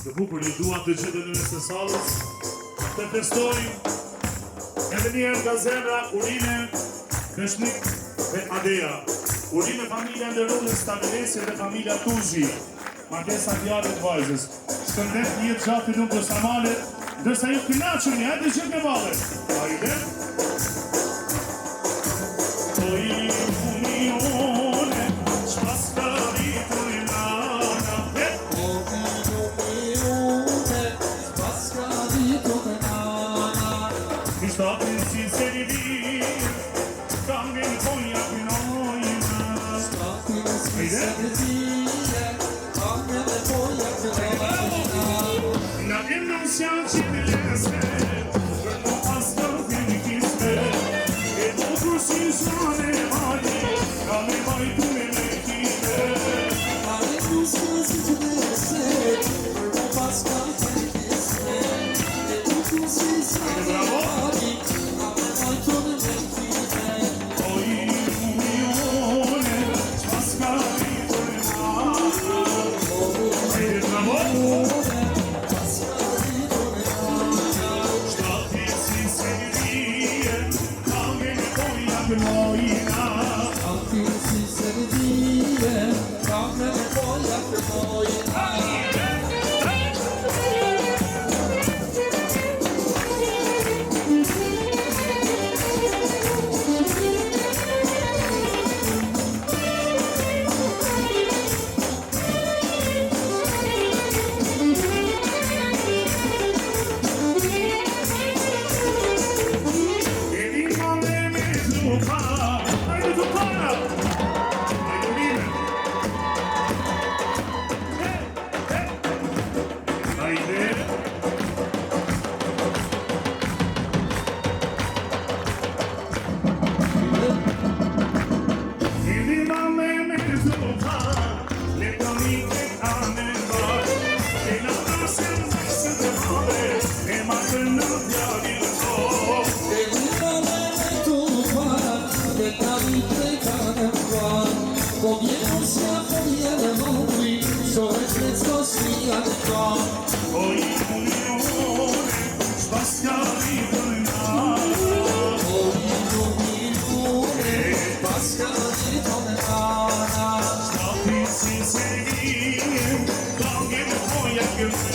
Të bukur një dua të gjithë në mes të salës, të festojmë edhe njerë nga zemra Urine, Këshnik dhe Adeja. Urine familja ndërrullës Stavelesi dhe familja Tuzhi, markesa Djarët Vajzës. Shkëndet një gjatë nuk të samalet, ndërsa ju kënaqën një, edhe gjithë në valet. Hajde. Shtatin si servi, kangen konja pinojna. Shtatin si servi, kangen konja pinojna. Na denuncian që me lese, për në paska vini kisme. E bukur si zane mali, ka me bajtu me me kime. Na denuncian që me lese, për në paska vini kisme. E bukur si zane mali, You're